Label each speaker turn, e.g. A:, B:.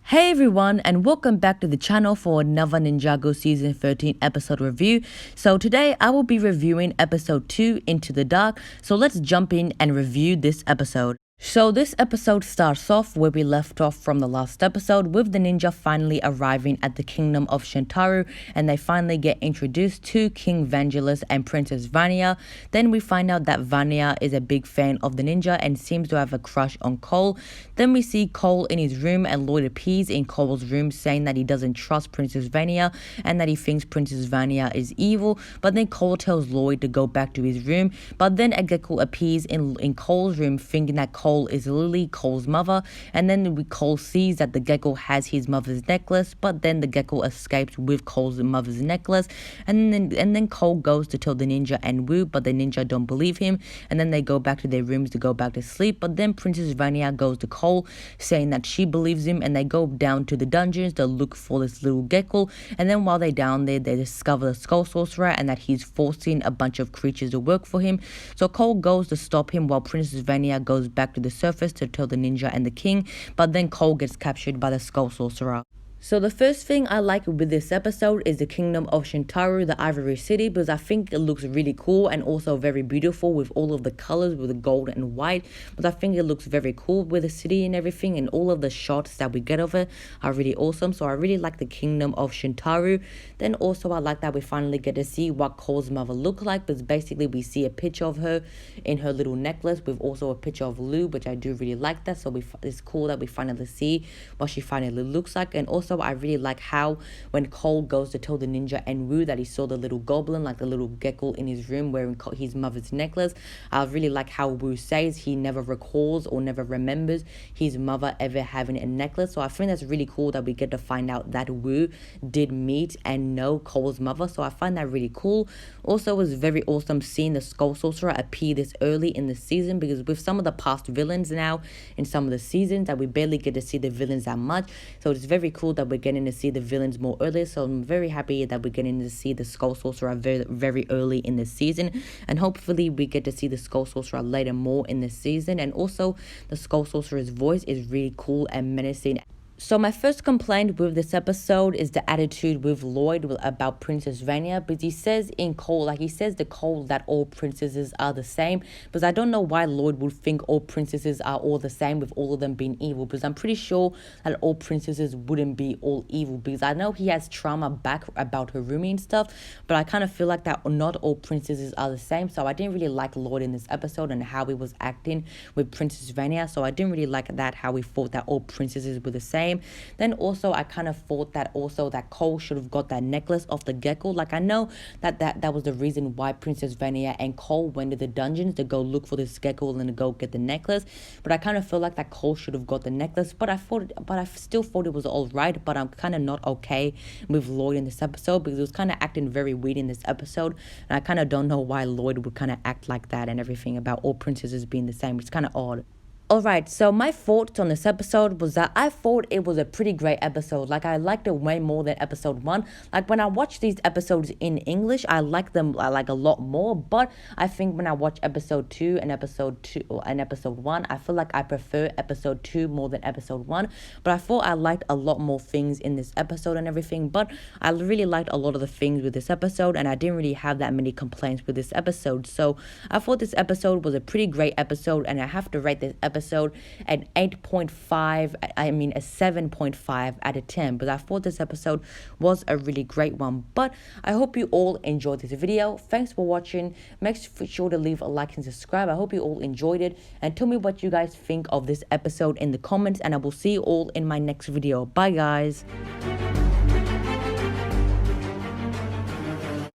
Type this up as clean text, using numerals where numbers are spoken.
A: Hey everyone, and welcome back to the channel for another Ninjago season 13 episode review. So today I will be reviewing episode 2, Into the Dark. So let's jump in and review this episode. So this episode starts off where we left off from the last episode, with the ninja finally arriving at the kingdom of Shintaro, and they finally get introduced to King Vangelis and Princess Vanya. Then we find out that Vanya is a big fan of the ninja and seems to have a crush on Cole. Then we see Cole in his room, and Lloyd appears in Cole's room saying that he doesn't trust Princess Vanya and that he thinks Princess Vanya is evil. But then Cole tells Lloyd to go back to his room, but then a gecko appears in Cole's room thinking that Cole is Lily, Cole's mother, and then Cole sees that the gecko has his mother's necklace, but then the gecko escapes with Cole's mother's necklace, and then Cole goes to tell the ninja and Wu, but the ninja don't believe him, and then they go back to their rooms to go back to sleep. But then Princess Vanya goes to Cole saying that she believes him, and they go down to the dungeons to look for this little gecko, and then while they're down there they discover the skull sorcerer and that he's forcing a bunch of creatures to work for him. So Cole goes to stop him while Princess Vanya goes back to the surface to tell the ninja and the king, but then Cole gets captured by the skull sorcerer. So the first thing I like with this episode is the kingdom of Shintaro, the Ivory City, because I think it looks really cool and also very beautiful with all of the colors with the gold and white. But I think it looks very cool with the city and everything, and all of the shots that we get of it are really awesome. So I really like the kingdom of Shintaro. Then also I like that we finally get to see what Cole's mother looked like, because basically we see a picture of her in her little necklace with also a picture of Lou, which I do really like that. So it's cool that we finally see what she finally looks like. And also I really like how when Cole goes to tell the ninja and Wu that he saw the little goblin, like the little gecko in his room wearing his mother's necklace, I really like how Wu says he never recalls or never remembers his mother ever having a necklace. So I think that's really cool that we get to find out that Wu did meet and know Cole's mother. So I find that really cool. Also, it was very awesome seeing the skull sorcerer appear this early in the season, because with some of the past villains now in some of the seasons that we barely get to see the villains that much. So it's very cool that we're getting to see the villains more early. So I'm very happy that we're getting to see the skull sorcerer very, very early in the season, and hopefully we get to see the skull sorcerer later more in the season. And also the skull sorcerer's voice is really cool and menacing. So my first complaint with this episode is the attitude with Lloyd about Princess Vanya, because he says in Cole, he says to Cole that all princesses are the same, because I don't know why Lloyd would think all princesses are all the same with all of them being evil, because I'm pretty sure that all princesses wouldn't be all evil, because I know he has trauma back about her roomie and stuff, but I kind of feel like that not all princesses are the same. So I didn't really like Lloyd in this episode and how he was acting with Princess Vanya. So I didn't really like that, how he thought that all princesses were the same. Then also I kind of thought that Cole should have got that necklace off the gecko. Like I know that was the reason why Princess Vanya and Cole went to the dungeons to go look for this gecko and to go get the necklace. But I kind of feel like that Cole should have got the necklace. But I still thought it was all right. But I'm kind of not okay with Lloyd in this episode, because he was kind of acting very weird in this episode, and I kind of don't know why Lloyd would kind of act like that and everything about all princesses being the same. It's kind of odd. Alright, so my thoughts on this episode was that I thought it was a pretty great episode. Like, I liked it way more than episode 1. Like, when I watch these episodes in English, I like them like a lot more. But I think when I watch episode 2 and episode 1, I feel like I prefer episode 2 more than episode 1. But I thought I liked a lot more things in this episode and everything. But I really liked a lot of the things with this episode, and I didn't really have that many complaints with this episode. So I thought this episode was a pretty great episode, and I have to rate this episode at 8.5, a 7.5 out of 10, but I thought this episode was a really great one. But I hope you all enjoyed this video. Thanks for watching. Make sure to leave a like and subscribe. I hope you all enjoyed it, and tell me what you guys think of this episode in the comments, and I will see you all in my next video. Bye guys.